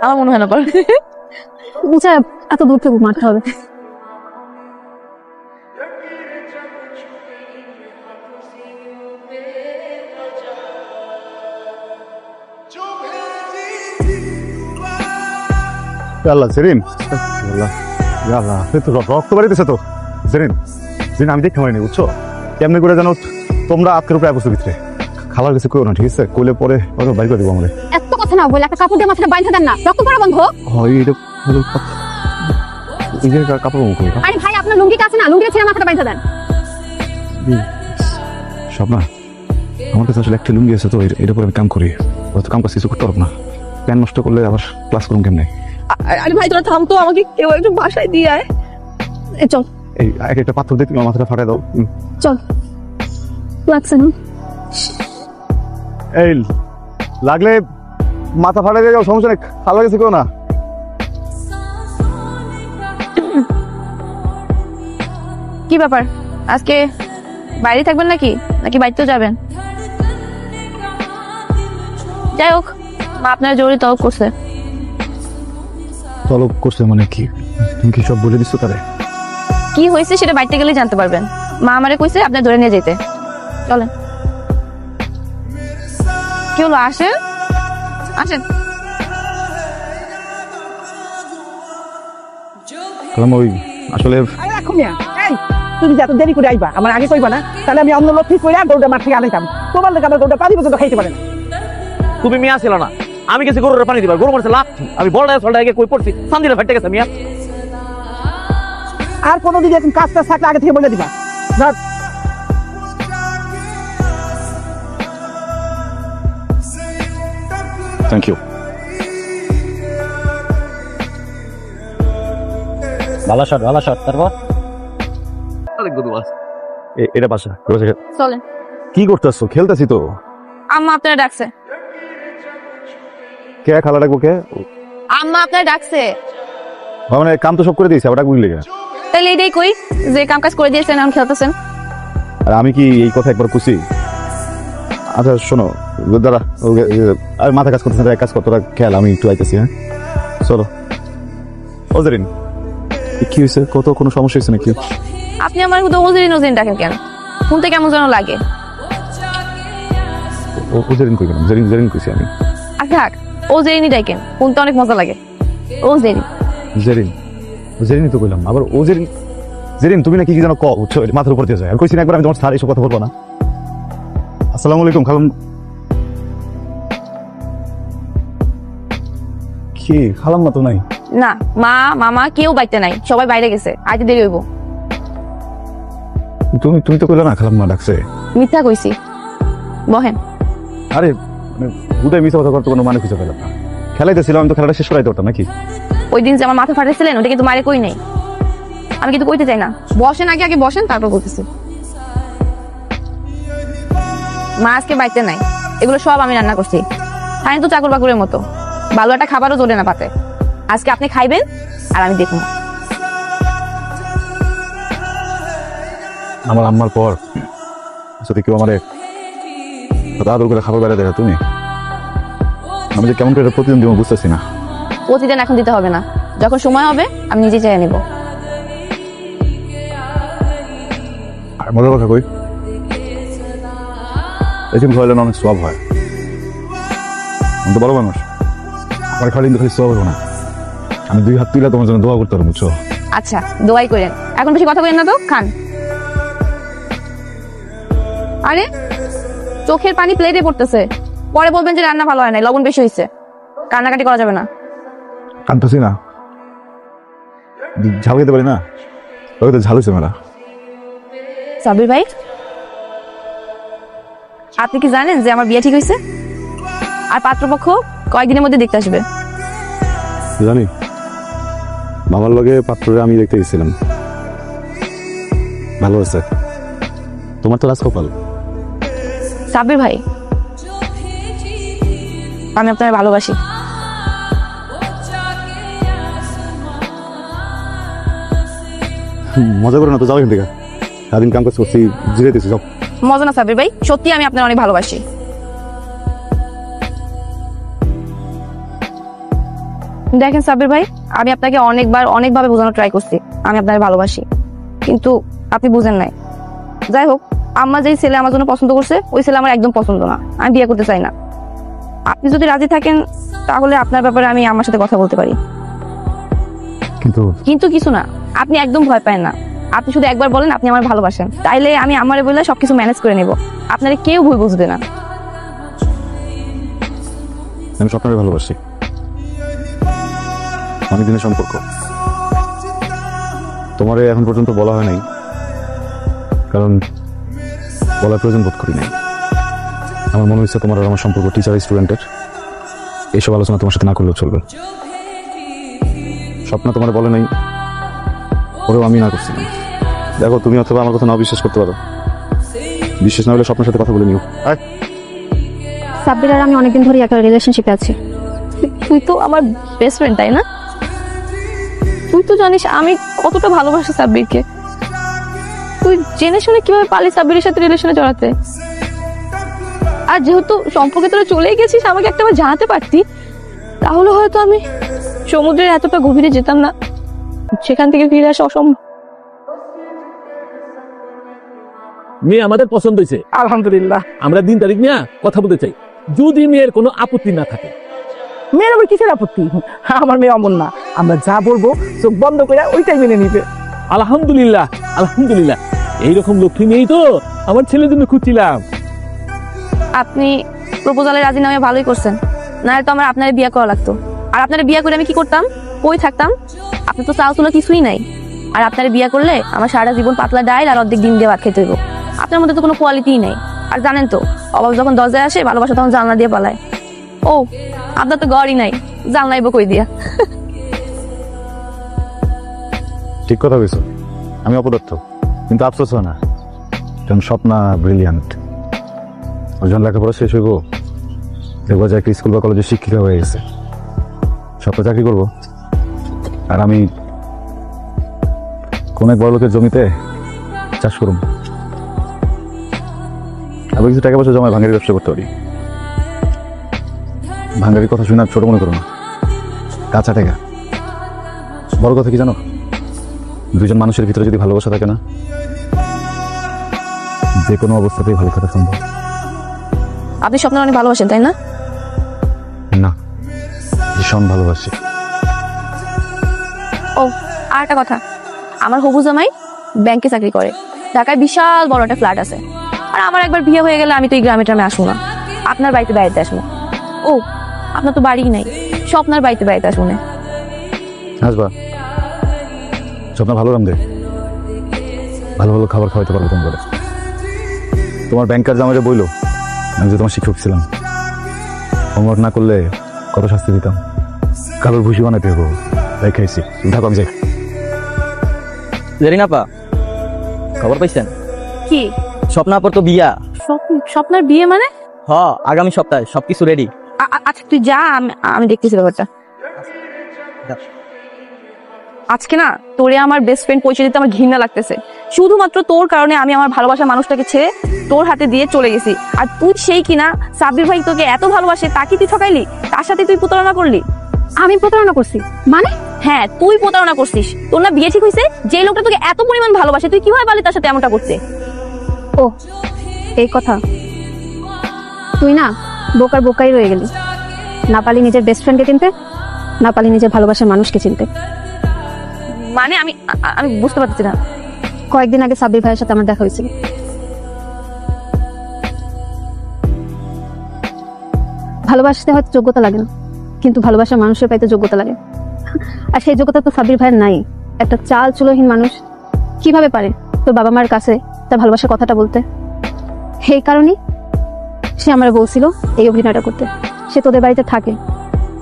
আমার মনে হয় না পারবে। বুঝা এত দূর থেকে মারতে হবে। আল্লাহ জেরিন, আল্লাহ তো রক্ত বাড়িতেছে তো। জেরিন জেরিন আমি দেখতে পারিনি বুঝছো, কেমনি করে জানো তোমরা আজকের উপরে অবস্থা ভিতরে খালার কাছে কেউ না, ঠিক আছে? কইলে পরে ওরা বাইর করে দিব আমাদের। এত কথা না বলে একটা কাপড় দিয়ে মাথাটা বাইন্ধা দেন না, রক্ত পড়া বন্ধ। হয় এটা হলো এই যে কাপড় মুখ কই। আরে ভাই আপনার লুঙ্গিটা আছে না, লুঙ্গিটা ছেড়ে মাথাটা বাইন্ধা দেন। সব না আমার কাছে আসলে একটা লুঙ্গি আছে তো, এটা পরে আমি কাম করি। ওরা তো কাম কাজ কিছু করতে পারব না, প্যান নষ্ট করলে আবার ক্লাস করুন কেমনে? আরে ভাই তোরা থাম তো, আমাকে কেউ একটু বাসায় দিয়ে আয়। চল এই একটা পাথর দিয়ে তুমি মাথাটা ফাটাই দাও। চল লাগছে না? এই লাগলে মাথা ফাটাই দিয়ে যাও, সমস্যা নেই, খালার কাছে কেউ না। কি ব্যাপার, আজকে বাইরে থাকবেন নাকি নাকি বাড়িতেও যাবেন? যাই হোক, মা আপনার জরুরি তলব করছে। তলব করছে মানে কি? তুমি কি সব বলে দিচ্ছ তারে? কি হয়েছে সেটা বাড়িতে গেলেই জানতে পারবেন। মা আমারে কইছে আপনার ধরে নিয়ে যেতে। চলেন। কি হলো, আসেন আসেন। ওই আসলে তুমি যে এত দেরি করে আইবা, আমার আগে কইবা না, তাহলে আমি অন্য লোক ঠিক করে গরুটা মাঠ থেকে আনাইতাম। তোমার লোক আমার গরুটা পানি পর্যন্ত খাইতে পারে না। তুমি মিয়া ছিল না, আমি গেছি গরুর পানি দিবার, গরু মারছে লাভ। আমি বড় সলটা কই পড়ছি, সান্দিলে ফেটে গেছে মিয়া। আর কোনোদিন এরকম কাজ টাজ থাকলে আগে থেকে বলে দিবা। Thank you. ভালো শট তারপর এটা বাসা। চলেন। কি করতেছো? খেলতেছি তো। আম্মা আপনারা ডাকছে। কে খালা ডাকবো? কে? আম্মা আপনারা ডাকছে। মানে কাম তো সব করে দিয়েছি, আবার বুঝলি কেন? তাহলে এইটাই কই যে কাম কাজ করে দিয়েছেন, এখন খেলতেছেন। আর আমি কি এই কথা একবার খুশি? আচ্ছা শোনো দাদা, আমি মাথা কাজ করতেছি, এক কাজ কতটা খেয়াল, আমি একটু আইতেছি। হ্যাঁ চলো। ও জেরিন কি হয়েছে? কত কোনো সমস্যা হয়েছে নাকি? আপনি আমার শুধু ওজেরিন ওজেরিন ডাকেন কেন? শুনতে কেমন যেন লাগে। ও জেরিন কই গেলাম? জেরিন জেরিন কইছি আমি। আর থাক, ওজেরিনই ডাকেন, শুনতে অনেক মজা লাগে। ওজেরিন জেরিন জেরিনই তো কইলাম, আবার ও জেরিন। জেরিন তুমি নাকি কি যেন কও, বুঝছো? মাথার উপর দিয়ে যায়। আর কইছি না একবার আমি তোমার স্যার এইসব কথা বলবো না। আসসালামু আলাইকুম খালাম। কি খালাম না তো নাই? না, মা মামা কেউ বাইতে নাই, সবাই বাইরে গেছে, আইতে দেরি হইব। তুমি তুমি তো কইলা না খালাম মা ডাকছে। মিথ্যা কইছি, বহেন। আরে বুধাই মিথ্যা কথা করতে কোনো মানে খুঁজে পেলাম না। খেলাইতেছিলাম, আমি তো খেলাটা শেষ করাইতে পারতাম নাকি? ওই দিন যে আমার মাথা ফাটাইছিলেন, ওটা কিন্তু মারে কই নাই। আমি কিন্তু কইতে চাই না। বসেন, আগে আগে বসেন, তারপর বলতেছি। মা আজকে বাইতে নাই, এগুলো সব আমি রান্না করছি। খাই তো চাকর বাকুরের মতো, ভালো একটা খাবারও জোরে না পাতে। আজকে আপনি খাইবেন আর আমি দেখবো। আমার আম্মার পর যদি কেউ আমার আদর করে খাবার বেড়া দেখা, তুমি আমি যে কেমন করে প্রতিদিন দিব বুঝতেছি না। প্রতিদিন এখন দিতে হবে না, যখন সময় হবে আমি নিজে চাই নিব। আর মজার কথা কই, এরকম খাইলে না অনেক সব হয়। আমি তো বড় মানুষ, আমার খালি কিন্তু খালি সব হবো না, আমি দুই হাত তুলে তোমার জন্য দোয়া করতে পারবো, বুঝছো? আচ্ছা দোয়াই করেন, এখন বেশি কথা বলেন না তো, খান। আরে চোখের পানি প্লেটে পড়তেছে, পরে বলবেন যে রান্না ভালো হয় নাই, লবণ বেশি হয়েছে। কান্নাকাটি করা যাবে না। কাঁদতেছি না, ঝাল খেতে পারি না, ওকে তো ঝাল হয়েছে মেলা। সাবির ভাই, আপনি কি জানেন যে আমার বিয়ে ঠিক হয়েছে? আর পাত্রপক্ষ কয়েকদিনের মধ্যে দেখতে আসবে। জানি, মামার লগে পাত্ররে আমি দেখতে গেছিলাম, ভালো আছে। তোমার তো রাজকপাল। সাবির ভাই, আমি আপনার ভালোবাসি। মজা করে না তো, যাও এখান থেকে। সারাদিন কাম কাজ করছি, জিরাইতেছি, যাও। মজা না সাবির ভাই, সত্যি আমি আপনার অনেক ভালোবাসি। দেখেন সাব্বির ভাই, আমি আপনাকে অনেকভাবে বোঝানোর ট্রাই করছি আমি আপনাকে ভালোবাসি, কিন্তু আপনি বুঝেন নাই। যাই হোক, আম্মা যেই ছেলে আমার জন্য পছন্দ করছে ওই ছেলে আমার একদম পছন্দ না, আমি বিয়ে করতে চাই না। আপনি যদি রাজি থাকেন তাহলে আপনার ব্যাপারে আমি আমার সাথে কথা বলতে পারি। কিন্তু কিছু না, আপনি একদম ভয় পায় না। আপনি শুধু একবার বলেন আপনি আমার ভালোবাসেন, তাইলে আমি আমারে বলে সবকিছু ম্যানেজ করে নেব, আপনারা কেউ ভুল বুঝবে না। আমি স্বপ্নকে ভালোবাসি, অনেকদিনের সম্পর্ক। তোমারে এখন পর্যন্ত বলা হয় নাই, কারণ বলার প্রয়োজন বোধ করি নাই। আমার মনে হচ্ছে তোমার আর আমার সম্পর্ক টিচার স্টুডেন্টের, এইসব আলোচনা তোমার সাথে না করলেও চলবে। স্বপ্ন তোমার বলে নাই, ওরেও আমি না করছিলাম। দেখো, তুমি অথবা আমার কথা না বিশ্বাস করতে পারো, বিশ্বাস না হলে স্বপ্নের সাথে কথা বলে নিও। সাব্বির আর আমি অনেকদিন ধরে একটা রিলেশনশিপে আছি। তুই তো আমার বেস্ট ফ্রেন্ড, তাই না? তুই তো জানিস আমি কতটা ভালোবাসি সাব্বিরকে। তুই জেনে শুনে কিভাবে পারলি সাব্বিরের সাথে রিলেশনে জড়াতে? আর যেহেতু সম্পর্কে তোরা চলেই গেছিস, আমাকে একটাবার জানাতে পারতি, তাহলে হয়তো আমি সমুদ্রের এতটা গভীরে যেতাম না, সেখান থেকে ফিরে আসা অসম্ভব। মেয়ে আমাদের পছন্দ হয়েছে, আলহামদুলিল্লাহ। আমরা দিন তারিখ নিয়ে কথা বলতে চাই, যদি মেয়ের কোনো আপত্তি না থাকে। মেয়ের আবার কিসের আপত্তি? আমার মেয়ে অমন না, আমরা যা বলবো চোখ বন্ধ করে ওইটাই মেনে নিবে। আলহামদুলিল্লাহ, আলহামদুলিল্লাহ। এইরকম লক্ষ্মী মেয়েই তো আমার ছেলের জন্য খুঁজছিলাম। আপনি প্রপোজালের রাজিনামে ভালোই করছেন, নাহলে তো আমার আপনার বিয়ে করা লাগতো। আর আপনার বিয়ে করে আমি কি করতাম? কই থাকতাম? আপনি তো চাল চুলো কিছুই নাই। আর আপনার বিয়ে করলে আমার সারা জীবন পাতলা ডাইল আর অর্ধেক ডিম দিয়ে ভাত খেতে হইব। আপনার মধ্যে তো কোনো কোয়ালিটিই নাই। আর জানেন তো, অভাব যখন দরজায় আসে, ভালোবাসা তখন জানলা দিয়ে পালায়। ও, আপনার তো ঘরই নাই, জানলাইব কই দিয়া? ঠিক কথা বলছো, আমি অপদার্থ, কিন্তু আফসোস হয় না। যেমন স্বপ্না ব্রিলিয়ান্ট, ওর যখন লেখাপড়া শেষ হইব, দেখবো যে একটা স্কুল বা কলেজের শিক্ষিকা হয়ে গেছে, স্বপ্ন চাকরি করবো, আর আমি কোন এক বড় লোকের জমিতে চাষ করব। আবার কিছু টাকা পয়সা জমায় ভাঙ্গারি ব্যবসা করতে পারি। ভাঙ্গারির কথা শুনে ছোট মনে করো না, কাঁচা টাকা। বড় কথা কি জানো, দুইজন মানুষের ভিতরে যদি ভালোবাসা থাকে না, যে কোনো অবস্থাতেই ভালো থাকা সম্ভব। আপনি স্বপ্ন অনেক ভালোবাসেন, তাই না? না, ভীষণ ভালোবাসি। ও, আর একটা কথা, আমার হবু জামাই ব্যাংকে চাকরি করে, ঢাকায় বিশাল বড় একটা ফ্ল্যাট আছে। আর আমার একবার বিয়ে হয়ে গেলে আমি তো এই গ্রামে ট্রামে আসবো না, আপনার বাড়িতে বেড়াতে আসবো। ও, আপনার তো বাড়ি নাই, স্বপ্নার বাড়িতে বেড়াতে আসবো না। আসবা, স্বপ্ন ভালো রাম দে, ভালো ভালো খাবার খাওয়াইতে পারবো তোমার। তোমার ব্যাংকার জামাইরে বইলো আমি যে তোমার শিক্ষক ছিলাম, হোমওয়ার্ক না করলে কত শাস্তি দিতাম, কালোর ভুসি বানাইতে হবো, তাই খাইছি। থাকো, আমি যাই। জেরিনাপা, খবর পাইছেন? কি? স্বপ্নাপর তো বিয়া। স্বপ্নার বিয়ে মানে? হ, আগামী সপ্তাহে সবকিছু রেডি। আচ্ছা তুই যা, আমি দেখতেছি ব্যাপারটা। আজকে না তোরে আমার বেস্ট ফ্রেন্ড পরিচয় দিতে আমার ঘৃণা লাগতেছে। শুধুমাত্র তোর কারণে আমি আমার ভালোবাসা মানুষটাকে ছেড়ে তোর হাতে দিয়ে চলে গেছি। আর তুই সেই কিনা সাব্বির ভাই তোকে এত ভালোবাসে, তাকে তুই ঠকাইলি, তার সাথে তুই প্রতারণা করলি। আমি প্রতারণা করছি মানে? হ্যাঁ, তুই প্রতারণা করছিস। তোর না বিয়ে ঠিক হয়েছে, যে লোকটা তোকে এত পরিমাণ ভালোবাসে, তুই কিভাবে পারলি তার সাথে এমনটা করতে? ও, এই কথা। তুই না বোকার বোকাই রয়ে গেলি, না পালি নিজের বেস্ট ফ্রেন্ডকে চিনতে, না পালি নিজের ভালোবাসার মানুষকে চিনতে। মানে আমি আমি বুঝতে পারছি না। কয়েকদিন আগে সাব্বির ভাইয়ের সাথে আমার দেখা হয়েছিল। ভালোবাসতে হয়তো যোগ্যতা লাগে না, কিন্তু ভালোবাসার মানুষের পাইতে যোগ্যতা লাগে। আর সেই যোগ্যতা তো সাব্বির ভাইয়ের নাই। একটা চাল চুলোহীন মানুষ কিভাবে পারে তোর বাবা মার কাছে তার ভালোবাসার কথাটা বলতে? সেই কারণেই সে আমার বলছিল এই অভিনয়টা করতে। সে তোদের বাড়িতে থাকে,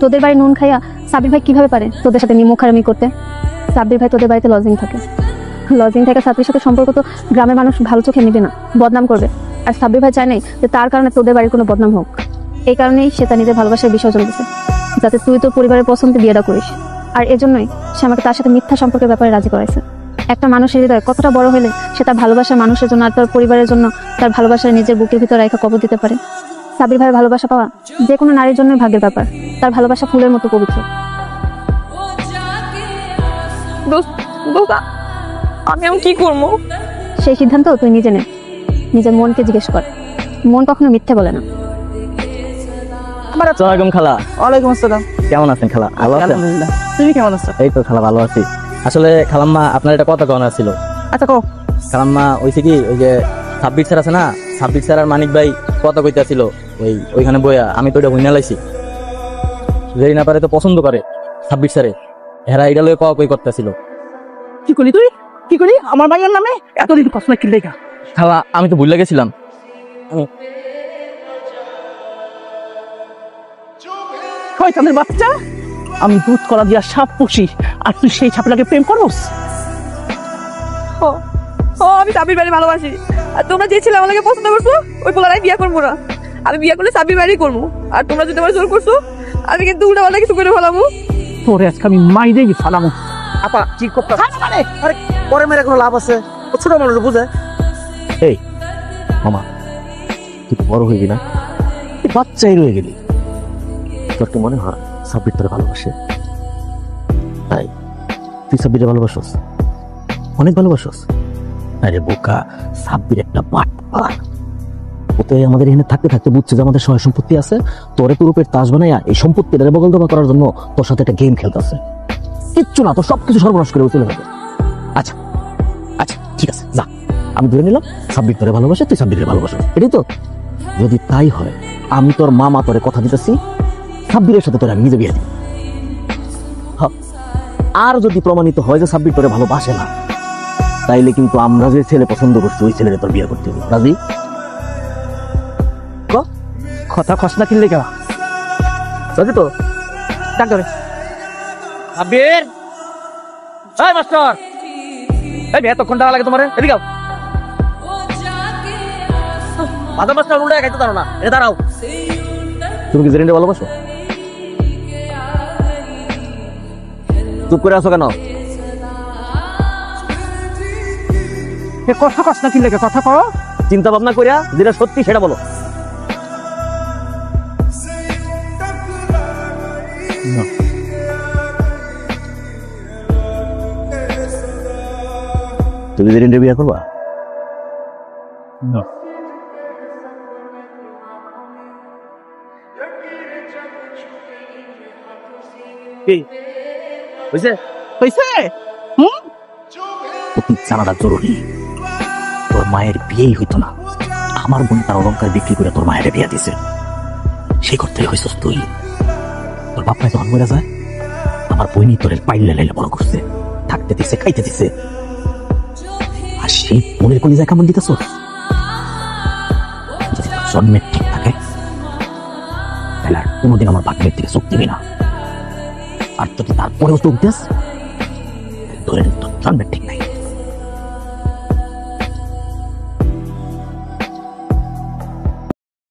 তোদের বাড়ি নুন খাইয়া সাব্বির ভাই কিভাবে পারে তোদের সাথে নিমুখারামি করতে? সাব্বির ভাই তোদের বাড়িতে লজিং থাকে, লজিং থাকা সাব্বির সাথে সম্পর্ক তো গ্রামের মানুষ ভালো চোখে নিবে না, বদনাম করবে। আর সাব্বির ভাই চায় নাই যে তার কারণে তোদের বাড়ির কোনো বদনাম হোক। এই কারণেই সে তার নিজের ভালোবাসার বিসর্জন দিচ্ছে, যাতে তুই তোর পরিবারের পছন্দে বিয়েটা করিস। আর এজন্যই সে আমাকে তার সাথে মিথ্যা সম্পর্কের ব্যাপারে রাজি করাইছে। একটা মানুষের হৃদয় কতটা বড় হলে সে তার ভালোবাসার মানুষের জন্য আর তার পরিবারের জন্য তার ভালোবাসার নিজের বুকের ভিতর রেখা কবর দিতে পারে। সাব্বির ভাইয়ের ভালোবাসা পাওয়া যে কোনো নারীর জন্যই ভাগ্যের ব্যাপার। তার ভালোবাসা ফুলের মতো পবিত্র। দোস্ত দোস্ত আমি এখন কি করবো? সেই সিদ্ধান্ত তুই নিজে নে, নিজের মনকে জিজ্ঞেস কর। মন কখনো মিথ্যে বলে না। আসসালামাইকুম খালা। ওয়ালাইকুম আসসালাম। কেমন আছেন খালা? ভালো আছেন? আলহামদুলিল্লাহ, তুমি কেমন আছো? এই তো খালা ভালো আছি। আসলে খালাম্মা আপনার একটা কথা কওয়ার ছিল। আচ্ছা কও। খালাম্মা ওইছে কি, ওই যে সাব্বির স্যার আছে না, সাব্বির স্যার আর মানিক ভাই কথা কইতাছিল ওইখানে বইয়া, আমি তো ওইটা হুইনা লাইছি। যদি না পারে তো পছন্দ করে সাব্বির স্যারে, হেরা এটা লয়ে কওয়া কই করতেছিল। কি করলি তুই? কি করলি আমার ভাইয়ের নামে? এতদিন কষ্ট না কিনলে খালা আমি তো ভুলে গেছিলাম। শয়তানের বাচ্চা, আমি দুধ কলা দিয়া সাপ পুষি আর তুই সেই ছাপলাকে প্রেম করোস? ও ও আমি সাবির বাড়ি ভালোবাসি, আর তোমরা যে ছেলে আমাকে পছন্দ করছো ওই পোলারাই বিয়ে করবো না। আমি বিয়ে করলে সাবির বাড়ি করবো, আর তোমরা যদি আমার জোর করছো আমি কিন্তু উল্টা পাল্টা কিছু করে ফেলাবো। তোরে আজকে আমি মাইরে গিয়ে ফালামো। আপা কি করতে আরে পরে মেরে কোনো লাভ আছে? ও ছোট মানুষ বুঝে। এই মামা, তুই তো বড় হয়ে গেলি না, তুই বাচ্চাই রয়ে গেলি। তোর কি মনে হয় সাব্বির তোরে ভালোবাসে? তাই তুই সাব্বিরে ভালোবাসস? অনেক ভালোবাসস? আরে বোকা, সাব্বির একটা বাটপার। ওতে আমাদের এখানে থাকতে থাকতে বুঝছে যে আমাদের সহায় সম্পত্তি আছে, তোরে পুরোপের তাস বানাইয়া এই সম্পত্তিটা বগল দখল করার জন্য তোর সাথে একটা গেম খেলতেছে। কিচ্ছু না, তোর সবকিছু সর্বনাশ করে চলে যাবে। আচ্ছা আচ্ছা ঠিক আছে, যা, আমি ধরে নিলাম সাব্বির তোরে ভালোবাসে, তুই সাব্বিরের ভালোবাসো, এটাই তো? যদি তাই হয়, আমি তোর মামা তোরে কথা দিতেছি, সাব্বিরের সাথে তোরে আমি নিজে বিয়ে দিই। আর যদি প্রমাণিত হয় যে সাব্বির তোরে ভালোবাসে না, তাইলে কিন্তু আমরা যে ছেলে পছন্দ করছি ওই ছেলেরে তোর বিয়ে করতে হবে। রাজি? কথা কস না কিনলে কেবা? রাজি তো? ডাক্তারে সাব্বির, এই মাস্টার, এই এতক্ষণ টাকা লাগে তোমার? এদিকে আও। মাস্টার মাস্টার উল্টা খাইতে দাঁড়াও না, এ দাঁড়াও। তুমি কি জেরিনকে ভালোবাসো? চুপ করে আছো কেন? কথা কস না কিনলে কথা কও। চিন্তা ভাবনা করিয়া যেটা সত্যি সেটা বলো। তুমি জেরিনকে বিয়ে করবা? কি হইছে? হইছে? অতীত জানাটা জরুরি। তোর মায়ের বিয়েই হইতো না, আমার বোন তার অলঙ্কার বিক্রি করে তোর মায়ের বিয়ে দিছে। সেই করতে হইছস তুই। তোর বাপমায় যখন মরে যায়, আমার বইনি তোর পাইলে লাইলে বড় করছে, থাকতে দিছে, খাইতে দিছে, আর সেই বোনের কলিজায় কেমন দিতেছ? যদি তোর জন্মের ঠিক থাকে তাহলে আর কোনোদিন আমার ভাগ্যের দিকে চোখ দিবি না। আর যদি তারপরেও চোখ দিস, ধরে তোর জন্মের ঠিক নাই।